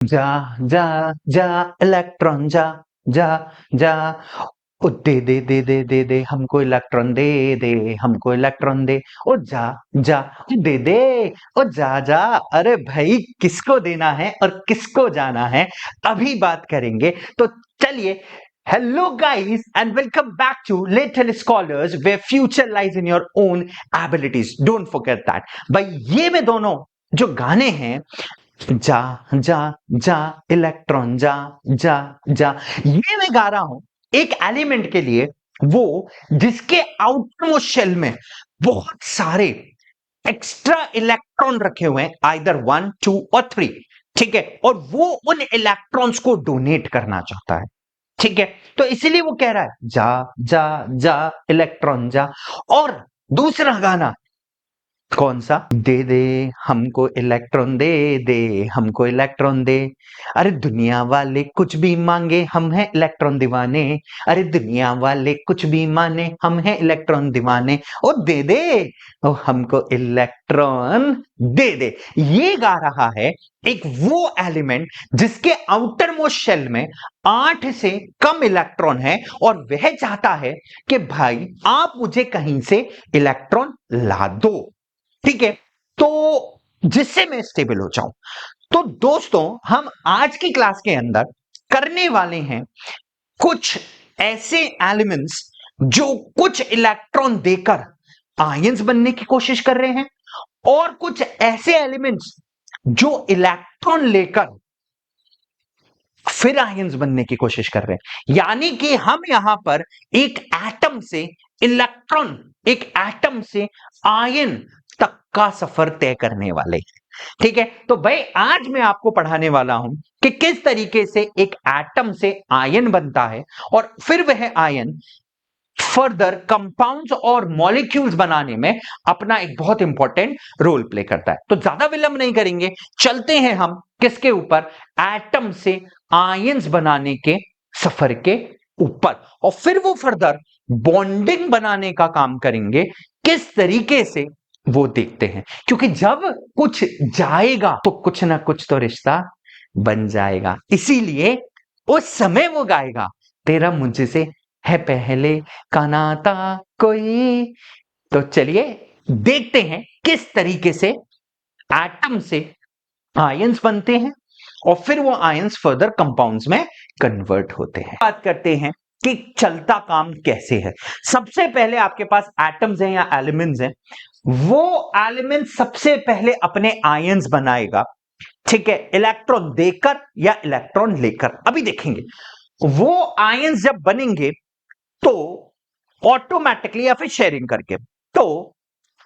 जा जा जा इलेक्ट्रॉन जा जा जा। ओ दे हमको इलेक्ट्रॉन दे हमको इलेक्ट्रॉन दे। ओ जा जा दे ओ जा जा। अरे भाई किसको देना है और किसको जाना है अभी बात करेंगे। तो चलिए, hello guys and welcome back to Little Scholars where future lies in your own abilities. Don't forget that. भाई ये में दोनों जो गाने हैं, जा जा जा इलेक्ट्रॉन जा जा जा, ये मैं गा रहा हूं एक एलिमेंट के लिए, वो जिसके आउटरमोस्ट शेल में बहुत सारे एक्स्ट्रा इलेक्ट्रॉन रखे हुए हैं, आइदर 1 2 और 3। ठीक है, और वो उन इलेक्ट्रॉन्स को डोनेट करना चाहता है। ठीक है, तो इसीलिए वो कह रहा है जा जा जा इलेक्ट्रॉन जा। और दूसरा गाना कौन सा, दे हमको इलेक्ट्रॉन दे हमको इलेक्ट्रॉन दे। अरे दुनिया वाले कुछ भी मांगे हम हैं इलेक्ट्रॉन दीवाने। अरे दुनिया वाले कुछ भी माने हम हैं इलेक्ट्रॉन दीवाने। ओ दे ओ हमको इलेक्ट्रॉन दे। ये गा रहा है एक वो एलिमेंट जिसके आउटर मोस्ट शेल में 8 से कम इलेक्ट्रॉन है, और वह चाहता है कि भाई आप मुझे कहीं से इलेक्ट्रॉन ला दो। ठीक है, तो जिससे मैं स्टेबल हो जाऊं। तो दोस्तों, हम आज की क्लास के अंदर करने वाले हैं कुछ ऐसे एलिमेंट्स जो कुछ इलेक्ट्रॉन देकर आयंस बनने की कोशिश कर रहे हैं, और कुछ ऐसे एलिमेंट्स जो इलेक्ट्रॉन लेकर फिर आयंस बनने की कोशिश कर रहे हैं। यानी कि हम यहां पर एक एटम से इलेक्ट्रॉन, एक एटम से आयन तक का सफर तय करने वाले हैं। ठीक है, तो भाई आज मैं आपको पढ़ाने वाला हूं कि किस तरीके से एक एटम से आयन बनता है, और फिर वह आयन फर्दर कंपाउंड्स और मॉलिक्यूल्स बनाने में अपना एक बहुत इंपॉर्टेंट रोल प्ले करता है। तो ज्यादा विलंब नहीं करेंगे, चलते हैं हम किसके ऊपर, एटम से आयंस बनाने के सफर के ऊपर, और फिर वो फर्दर बॉन्डिंग बनाने का काम करेंगे। किस तरीके से वो देखते हैं, क्योंकि जब कुछ जाएगा तो कुछ ना कुछ तो रिश्ता बन जाएगा। इसीलिए उस समय वो गाएगा, तेरा मुझसे है पहले का नाता कोई। तो चलिए देखते हैं किस तरीके से एटम से आयंस बनते हैं, और फिर वो आयंस फर्दर कंपाउंड्स में कन्वर्ट होते हैं। बात करते हैं कि चलता काम कैसे है। सबसे पहले आपके पास एटम्स हैं या एलिमेंट्स हैं, वो एलिमेंट सबसे पहले अपने आयंस बनाएगा। ठीक है, इलेक्ट्रॉन देकर या इलेक्ट्रॉन लेकर, अभी देखेंगे। वो आयंस जब बनेंगे तो ऑटोमेटिकली या फिर शेयरिंग करके, तो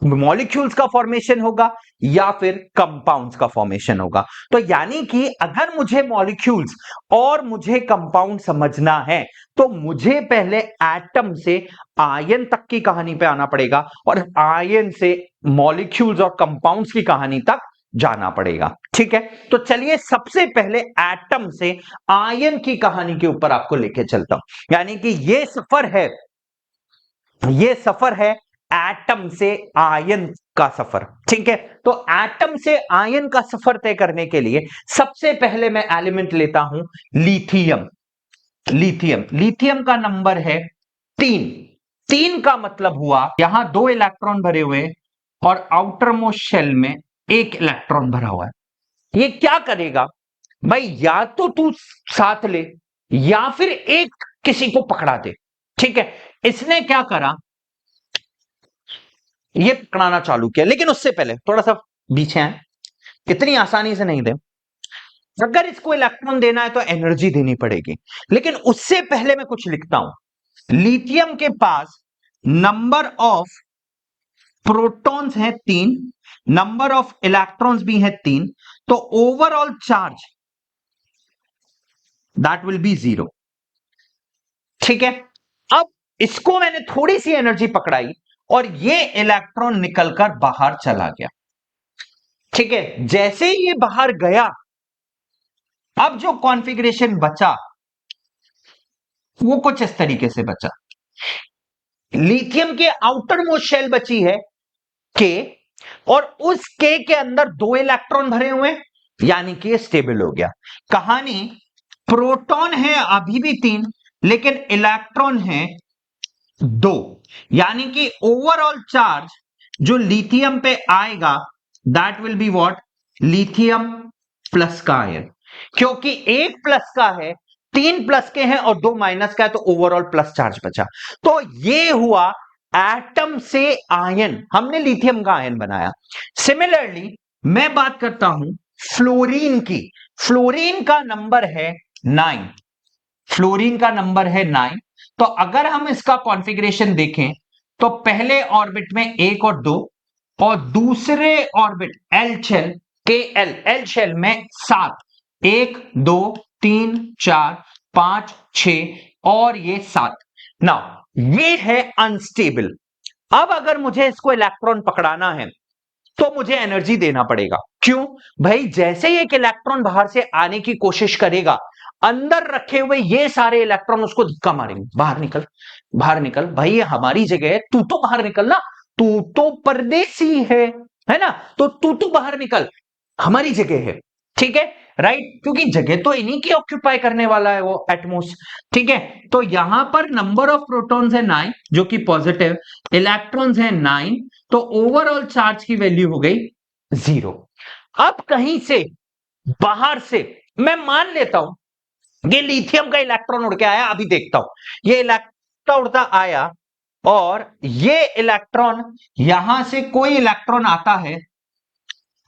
मॉलिक्यूल्स का फॉर्मेशन होगा या फिर कंपाउंड्स का फॉर्मेशन होगा। तो यानी कि अगर मुझे मॉलिक्यूल्स और मुझे कंपाउंड समझना है, तो मुझे पहले एटम से आयन तक की कहानी पे आना पड़ेगा, और आयन से मॉलिक्यूल्स और कंपाउंड्स की कहानी तक जाना पड़ेगा। ठीक है, तो चलिए सबसे पहले एटम से आयन की कहानी के ऊपर आपको लेके चलता हूं। यानी कि ये सफर है एटम से आयन का सफर। ठीक है, तो एटम से आयन का सफर तय करने के लिए सबसे पहले मैं एलिमेंट लेता हूं लिथियम। लिथियम का नंबर है 3। 3 का मतलब हुआ यहां 2 इलेक्ट्रॉन भरे हुए और आउटर मोस्ट शेल में 1 इलेक्ट्रॉन भरा हुआ है। ये क्या करेगा भाई, या तो तू साथ ले या फिर एक किसी को पकड़ा दे। ठीक है, इसने क्या करा, ये पकड़ाना चालू किया, लेकिन उससे पहले थोड़ा सा पीछे है, इतनी आसानी से नहीं दे। अगर इसको इलेक्ट्रॉन देना है तो एनर्जी देनी पड़ेगी, लेकिन उससे पहले मैं कुछ लिखता हूं। लिथियम के पास नंबर ऑफ प्रोटॉन्स है 3, नंबर ऑफ इलेक्ट्रॉन्स भी है 3, तो overall charge that will be 0। ठीक है, अब इसको मैंने थोड़ी सी एनर्जी पकड़ाई और ये इलेक्ट्रॉन निकलकर बाहर चला गया। ठीक है, जैसे ही ये बाहर गया, अब जो कॉन्फ़िगरेशन बचा वो कुछ इस तरीके से बचा। लिथियम के आउटर मोस्ट शेल बची है के, और उस के अंदर 2 इलेक्ट्रॉन भरे हुए हैं, यानी कि ये स्टेबल हो गया। कहानी, प्रोटॉन है अभी भी 3, लेकिन इलेक्ट्रॉन है 2, यानी कि ओवरऑल चार्ज जो लिथियम पे आएगा that will be what, lithium plus का आयन, क्योंकि एक प्लस का है, 3 प्लस के हैं और 2 माइनस का है, तो ओवरऑल प्लस चार्ज बचा। तो ये हुआ एटम से आयन, हमने लिथियम का आयन बनाया। सिमिलरली मैं बात करता हूं फ्लोरीन की। फ्लोरीन का नंबर है 9, फ्लोरीन का नंबर है 9। तो अगर हम इसका कॉन्फ़िगरेशन देखें तो पहले ऑर्बिट में 1 और 2, और दूसरे ऑर्बिट एल शेल के एल शेल में 7, 1 2 3 4 5 6 और ये 7। नाउ ये है अनस्टेबल। अब अगर मुझे इसको इलेक्ट्रॉन पकड़ाना है तो मुझे एनर्जी देना पड़ेगा। क्यों भाई, जैसे ही एक इलेक्ट्रॉन बाहर से आने की कोशिश करेगा, अंदर रखे हुए ये सारे इलेक्ट्रॉन उसको धक्का मारेंगे, बाहर निकल, बाहर निकल, भाई ये हमारी जगह है, तू तो बाहर निकल ना, तू तो परदेसी है ना, तो तू तो बाहर निकल, हमारी जगह है। ठीक है, राइट, क्योंकि जगह तो इन्हीं की ऑक्यूपाई करने वाला है वो एटमोस। ठीक है, तो यहां पर नंबर ऑफ प्रोटॉन्स है 9 जो कि पॉजिटिव, इलेक्ट्रॉन्स है 9, तो ओवरऑल चार्ज की वैल्यू हो गई 0। अब कहीं से बाहर से मैं मान लेता हूं ये लिथियम का इलेक्ट्रॉन उड़ के आया, अभी देखता हूं ये इलेक्ट्रॉन उड़ता आया और ये इलेक्ट्रॉन, यहां से कोई इलेक्ट्रॉन आता है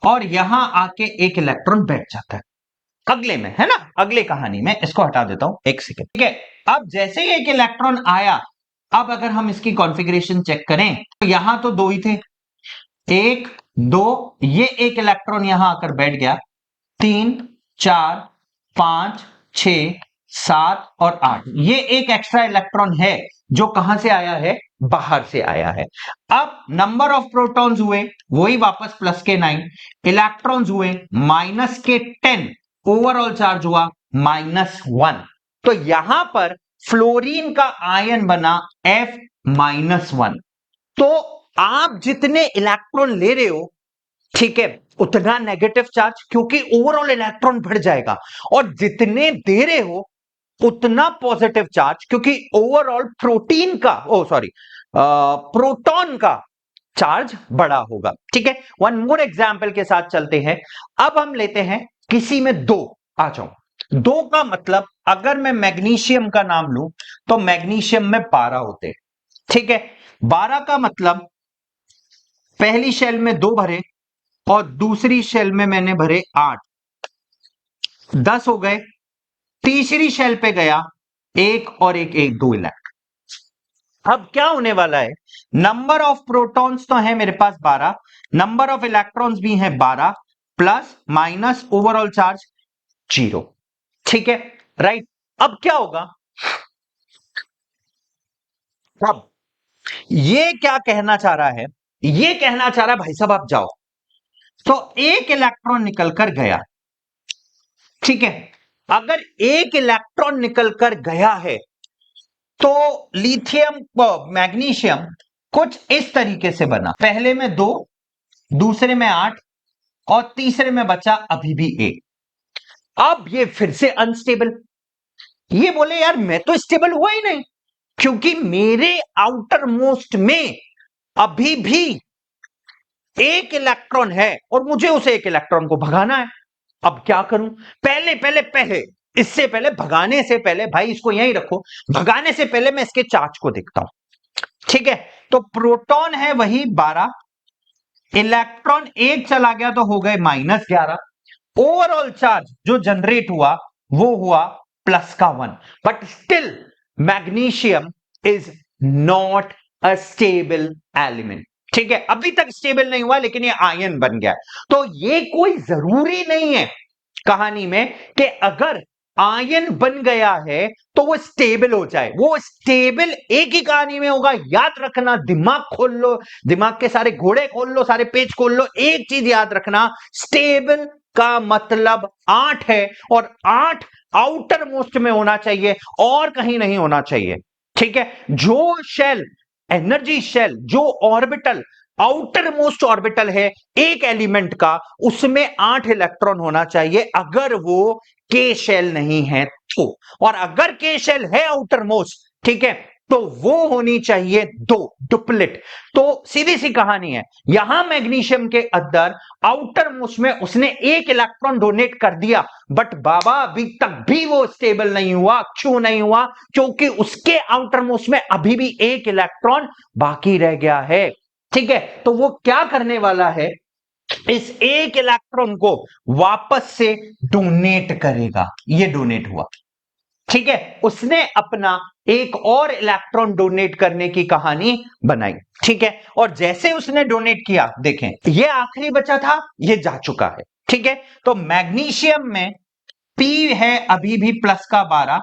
और यहां आके एक इलेक्ट्रॉन बैठ जाता है अगले में, है ना, अगले कहानी में। इसको हटा देता हूं, एक सेकेंड। ठीक है, अब जैसे ही एक इलेक्ट्रॉन आया, अब अगर हम इसकी कॉन्फ़िगरेशन चेक करें तो यहां तो 2 ही थे, 1 2, ये एक इलेक्ट्रॉन यहां आकर बैठ गया, 3 4 5 6 7 और 8, ये एक एक्स्ट्रा इलेक्ट्रॉन है जो कहां से आया है, बाहर से आया है। अब नंबर ऑफ प्रोटॉन्स हुए वही वापस प्लस के 9, इलेक्ट्रॉन्स हुए माइनस के 10, ओवरऑल चार्ज हुआ -1। तो यहां पर फ्लोरीन का आयन बना F-1। तो आप जितने इलेक्ट्रॉन ले रहे हो, ठीक है, उतना नेगेटिव चार्ज, क्योंकि ओवरऑल इलेक्ट्रॉन बढ़ जाएगा, और जितने दे रहे हो उतना पॉजिटिव चार्ज, क्योंकि ओवरऑल प्रोटीन का, ओ सॉरी, प्रोटॉन का चार्ज बड़ा होगा। ठीक है, वन मोर एग्जांपल के साथ चलते हैं। अब हम लेते हैं किसी में 2, आ जाओ। 2 का मतलब, अगर मैं मैग्नीशियम का नाम लूं तो मैग्नीशियम में 12 होते हैं। ठीक है, 12 का मतलब पहली शेल में 2 भरे और दूसरी शेल में मैंने भरे 8, 10 हो गए। तीसरी शेल पे गया 1 और 1 1, 2 इलेक्ट्रॉन। अब क्या होने वाला है, नंबर ऑफ प्रोटॉन्स तो है मेरे पास 12, नंबर ऑफ इलेक्ट्रॉन्स भी है 12, प्लस माइनस ओवरऑल चार्ज 0। ठीक है, राइट। अब क्या होगा, अब ये क्या कहना चाह रहा है, ये कहना चाह रहा है भाई साहब आप जाओ, तो एक इलेक्ट्रॉन निकल कर गया। ठीक है, अगर एक इलेक्ट्रॉन निकल कर गया है तो लिथियम मैग्नीशियम कुछ इस तरीके से बना, पहले में 2, दूसरे में 8 और तीसरे में बचा अभी भी 1। अब ये फिर से अनस्टेबल, ये बोले यार मैं तो स्टेबल हुआ ही नहीं, क्योंकि मेरे आउटर मोस्ट में अभी भी एक इलेक्ट्रॉन है और मुझे उसे एक इलेक्ट्रॉन को भगाना है। अब क्या करूं, पहले पहले पहले इससे पहले, भगाने से पहले, भाई इसको यहीं रखो, भगाने से पहले मैं इसके चार्ज को देखता हूं। ठीक है, तो प्रोटॉन है वही 12, इलेक्ट्रॉन 1 चला गया तो हो गए -11, ओवरऑल चार्ज जो जनरेट हुआ वो हुआ प्लस का 1, but still magnesium is not a stable element. ठीक है, अभी तक स्टेबल नहीं हुआ, लेकिन ये आयन बन गया। तो ये कोई जरूरी नहीं है कहानी में कि अगर आयन बन गया है तो वो स्टेबल हो जाए, वो स्टेबल एक ही कहानी में होगा, याद रखना, दिमाग खोल लो, दिमाग के सारे घोड़े खोल लो, सारे पेज खोल लो, एक चीज याद रखना, स्टेबल का मतलब 8 है, और 8 आउटर मोस्ट में होना चाहिए और कहीं नहीं होना चाहिए। ठीक है, जो शेल, एनर्जी शेल, जो ऑर्बिटल आउटर मोस्ट ऑर्बिटल है एक एलिमेंट का, उसमें 8 इलेक्ट्रॉन होना चाहिए अगर वो के शेल नहीं है तो, और अगर के शेल है आउटर मोस्ट, ठीक है, तो वो होनी चाहिए 2 डुप्लेट। तो सीधी सी कहानी है, यहां मैग्नीशियम के अंदर आउटर मोस्ट में उसने 1 इलेक्ट्रॉन डोनेट कर दिया, बट बाबा अभी तक भी वो स्टेबल नहीं हुआ। क्यों नहीं हुआ? क्योंकि उसके आउटर मोस्ट में अभी भी 1 इलेक्ट्रॉन बाकी रह गया है। ठीक है, तो वो क्या करने वाला है, इस 1 इलेक्ट्रॉन को वापस से डोनेट करेगा। ये डोनेट हुआ, ठीक है, उसने अपना एक और इलेक्ट्रॉन डोनेट करने की कहानी बनाई। ठीक है, और जैसे उसने डोनेट किया, देखें ये आखिरी बचा था, ये जा चुका है। ठीक है, तो मैग्नीशियम में P है अभी भी प्लस का 12,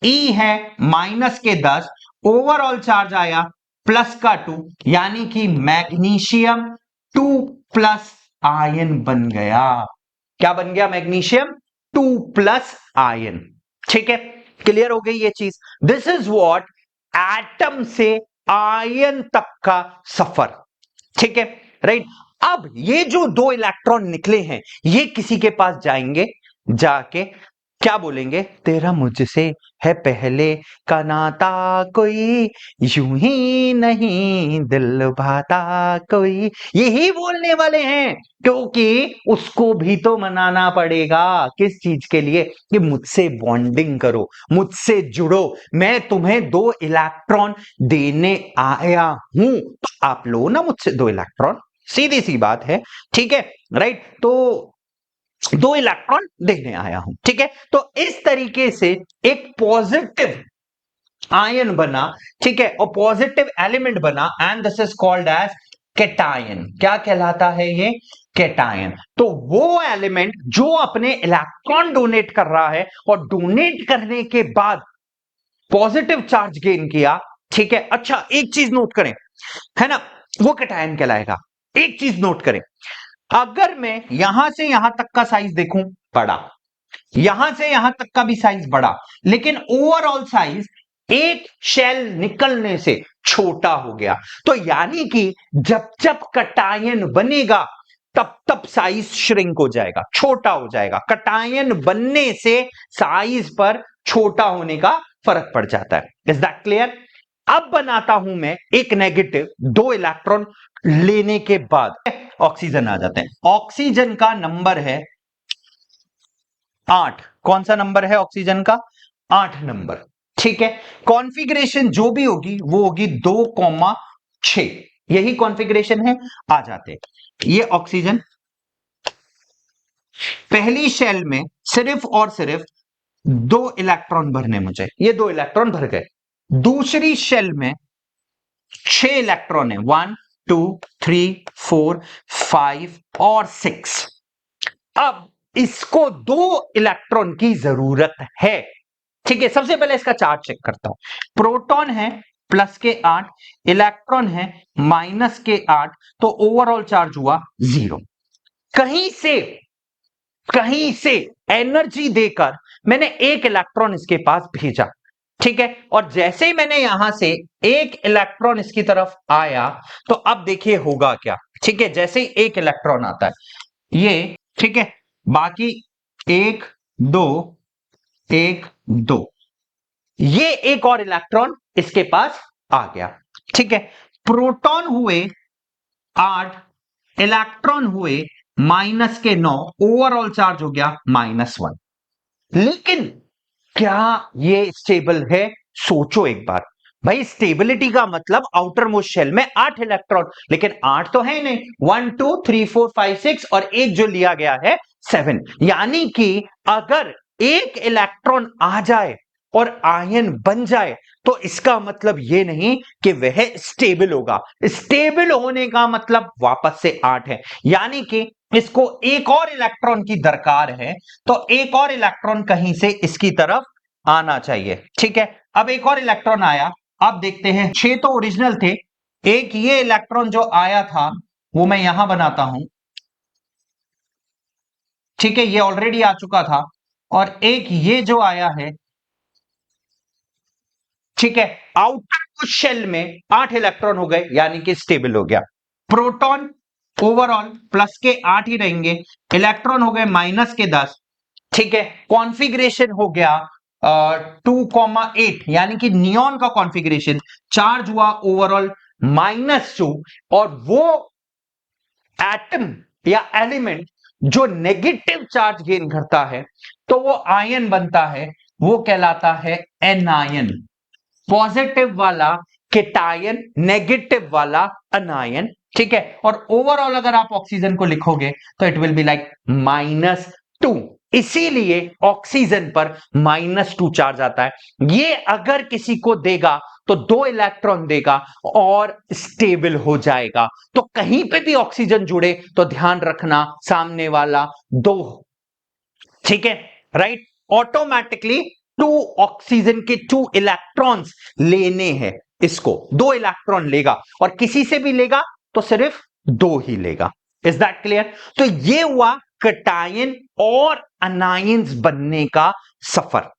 E है माइनस के 10, ओवरऑल चार्ज आया प्लस का 2, यानी कि मैग्नीशियम 2 प्लस आयन बन गया। क्या बन गया? Magnesium 2 plus ion. ठीक है, क्लियर हो गई ये चीज। दिस इज व्हाट एटम से आयन तक का सफर। ठीक है, राइट। अब ये जो 2 इलेक्ट्रॉन निकले हैं, ये किसी के पास जाएंगे, जाके क्या बोलेंगे? तेरा मुझसे है पहले का नाता कोई, यूं ही नहीं दिल भाता कोई, यही बोलने वाले हैं। क्योंकि उसको भी तो मनाना पड़ेगा, किस चीज के लिए? कि मुझसे बॉन्डिंग करो, मुझसे जुड़ो, मैं तुम्हें 2 इलेक्ट्रॉन देने आया हूं, तो आप लो ना मुझसे 2 इलेक्ट्रॉन। सीधी सी बात है। ठीक है, राइट। तो 2 इलेक्ट्रॉन देने आया हूं। ठीक है, तो इस तरीके से एक पॉजिटिव आयन बना, ठीक है, और पॉजिटिव एलिमेंट बना, and this is called as cation. क्या कहलाता है ये? कैटायन। तो वो एलिमेंट जो अपने इलेक्ट्रॉन डोनेट कर रहा है और डोनेट करने के बाद पॉजिटिव चार्ज गेन किया। ठीक है, अच्छा एक चीज नोट करें, है ना, वो कैटायन कहलाएगा। एक चीज नोट करें, अगर मैं यहां से यहां तक का साइज देखूं, बड़ा, यहां से यहां तक का भी साइज बड़ा, लेकिन ओवरऑल साइज एक शेल निकलने से छोटा हो गया, तो यानी कि जब जब कटायन बनेगा तब तब साइज श्रिंक हो जाएगा, छोटा हो जाएगा। कटायन बनने से साइज पर छोटा होने का फर्क पड़ जाता है। Is that clear? अब बनाता हूं मैं एक नेगेटिव, 2 इलेक्ट्रॉन लेने के बाद ऑक्सीजन आ जाते हैं। ऑक्सीजन का नंबर है 8। कौन सा नंबर है ऑक्सीजन का? 8 नंबर। ठीक है, कॉन्फ़िगरेशन जो भी होगी वो होगी 2,6, यही कॉन्फ़िगरेशन है। आ जाते हैं, ये ऑक्सीजन पहली शेल में सिर्फ और सिर्फ 2 इलेक्ट्रॉन भरने मुझे, ये 2 इलेक्ट्रॉन भर गए। दूसरी शेल में 6 इलेक्ट्रॉन है, 1 2 3 4 5 और 6। अब इसको 2 इलेक्ट्रॉन की जरूरत है। ठीक है, सबसे पहले इसका चार्ज चेक करता हूं। प्रोटॉन है प्लस के 8, इलेक्ट्रॉन है माइनस के 8, तो ओवरऑल चार्ज हुआ 0। कहीं से एनर्जी देकर मैंने 1 इलेक्ट्रॉन इसके पास भेजा। ठीक है, और जैसे ही मैंने यहां से 1 इलेक्ट्रॉन इसकी तरफ आया, तो अब देखिए होगा क्या। ठीक है, जैसे ही 1 इलेक्ट्रॉन आता है ये, ठीक है, बाकी 1 2 1 2, ये एक और इलेक्ट्रॉन इसके पास आ गया। ठीक है, प्रोटॉन हुए 8, इलेक्ट्रॉन हुए माइनस के 9, ओवरऑल चार्ज हो गया -1। लेकिन क्या ये स्टेबल है? सोचो एक बार भाई, स्टेबिलिटी का मतलब आउटर मोस्ट शेल में 8 इलेक्ट्रॉन, लेकिन 8 तो है नहीं, 1 2 3 4 5 6 और एक जो लिया गया है 7। यानी कि अगर एक इलेक्ट्रॉन आ जाए और आयन बन जाए, तो इसका मतलब यह नहीं कि वह स्टेबल होगा। स्टेबल होने का मतलब वापस से 8 है, यानी कि इसको एक और इलेक्ट्रॉन की दरकार है, तो एक और इलेक्ट्रॉन कहीं से इसकी तरफ आना चाहिए। ठीक है, अब एक और इलेक्ट्रॉन आया। अब देखते हैं, 6 तो ओरिजिनल थे, एक ये इलेक्ट्रॉन जो आया था वो मैं यहां बनाता हूं। ठीक है, ये ऑलरेडी आ चुका था, और एक ये जो आया है, ठीक है, आउटर शेल में 8 इलेक्ट्रॉन हो गए, यानी कि स्टेबल हो गया। प्रोटॉन ओवरऑल प्लस के 8 ही रहेंगे, इलेक्ट्रॉन हो गए माइनस के 10। ठीक है, कॉन्फ़िगरेशन हो गया 2,8, यानी कि नियॉन का कॉन्फ़िगरेशन चार्ज हुआ ओवरऑल -2, और वो एटम या एलिमेंट जो नेगेटिव चार्ज गेन करता है तो वो आयन बनता है, वो कहलाता है एनायन। पॉजिटिव वाला केटायन, नेगेटिव वाला अनायन। ठीक है, और ओवरऑल अगर आप ऑक्सीजन को लिखोगे तो इट विल बी लाइक -2। इसीलिए ऑक्सीजन पर -2 चार्ज आता है। ये अगर किसी को देगा तो 2 इलेक्ट्रॉन देगा और स्टेबल हो जाएगा। तो कहीं पे भी ऑक्सीजन जुड़े तो ध्यान रखना सामने वाला 2। ठीक है, राइट, ऑटोमेटिकली 2 ऑक्सीजन के 2 इलेक्ट्रॉन्स लेने हैं, इसको 2 इलेक्ट्रॉन लेगा, और किसी से भी लेगा तो सिर्फ 2 ही लेगा। Is that clear? तो ये हुआ कटायन और अनायंस बनने का सफर।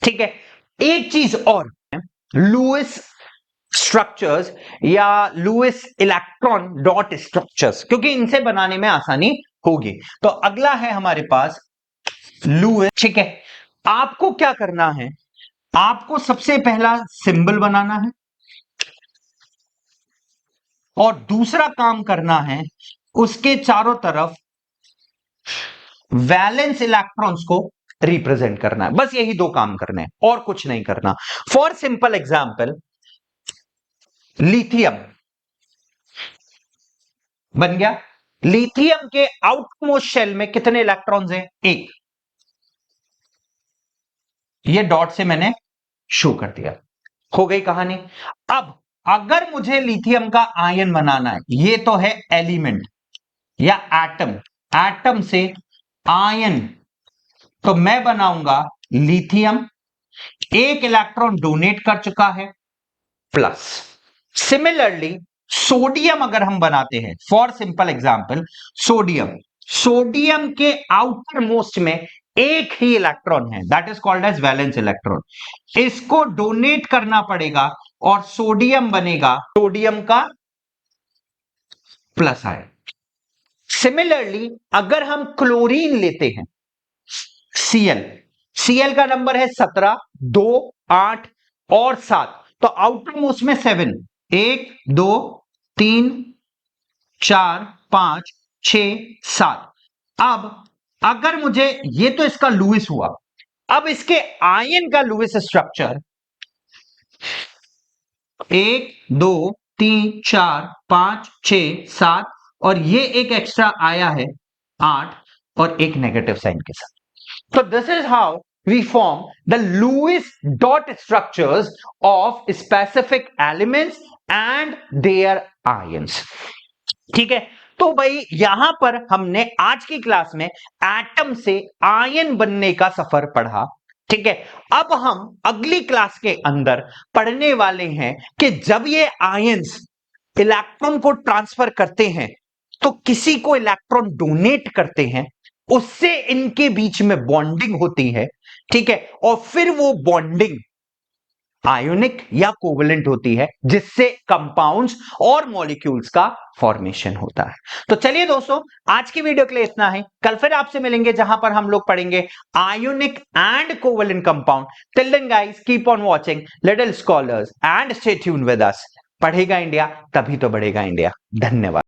ठीक है, एक चीज और, लुईस स्ट्रक्चर्स या लुईस इलेक्ट्रॉन डॉट स्ट्रक्चर्स, क्योंकि इनसे बनाने में आसानी होगी। तो अगला है हमारे पास लुईस। ठीक है, आपको क्या करना है, आपको सबसे पहला सिंबल बनाना है और दूसरा काम करना है उसके चारों तरफ वैलेंस इलेक्ट्रॉन्स को रिप्रेजेंट करना है। बस यही 2 काम करने हैं और कुछ नहीं करना। फॉर सिंपल एग्जाम्पल, लिथियम बन गया। लिथियम के आउटमोस्ट शेल में कितने इलेक्ट्रॉन्स हैं? 1। ये डॉट से मैंने शो कर दिया, हो गई कहानी। अब अगर मुझे लिथियम का आयन बनाना है, ये तो है एलिमेंट या एटम, एटम से आयन, तो मैं बनाऊंगा लिथियम, 1 इलेक्ट्रॉन डोनेट कर चुका है, प्लस। सिमिलरली सोडियम अगर हम बनाते हैं, for simple example sodium, sodium के आउटर मोस्ट में 1 ही इलेक्ट्रॉन है, that is called as valence electron. इसको डोनेट करना पड़ेगा और सोडियम बनेगा, सोडियम का प्लस आयन। सिमिलरली अगर हम क्लोरीन लेते हैं, Cl, Cl का नंबर है 17, 2, 8 और 7, तो आउटर मोस्ट में 7, 1, 2, 3, 4, 5, 6, 7। अब अगर मुझे, ये तो इसका लुईस हुआ, अब इसके आयन का लुईस स्ट्रक्चर 1, 2, 3, 4, 5, 6, 7, और ये एक एक्स्ट्रा आया है 8 और एक नेगेटिव साइन के साथ। So this is how we form the Lewis dot structures of specific elements and their ions. ठीक है, तो भाई यहां पर हमने आज की क्लास में एटम से आयन बनने का सफर पढ़ा। ठीक है, अब हम अगली क्लास के अंदर पढ़ने वाले हैं कि जब ये आयंस इलेक्ट्रॉन को ट्रांसफर करते हैं तो किसी को इलेक्ट्रॉन डोनेट करते हैं, उससे इनके बीच में बॉन्डिंग होती है। ठीक है, और फिर वो बॉन्डिंग आयोनिक या कोवेलेंट होती है, जिससे कंपाउंड्स और मॉलिक्यूल्स का फॉर्मेशन होता है। तो चलिए दोस्तों, आज की वीडियो के लिए इतना ही। कल फिर आपसे मिलेंगे जहां पर हम लोग पढ़ेंगे ionic and covalent compound. Till then guys, keep on watching little scholars and stay tuned with us. पढ़ेगा इंडिया तभी तो बढ़ेगा इंडिया। धन्यवाद।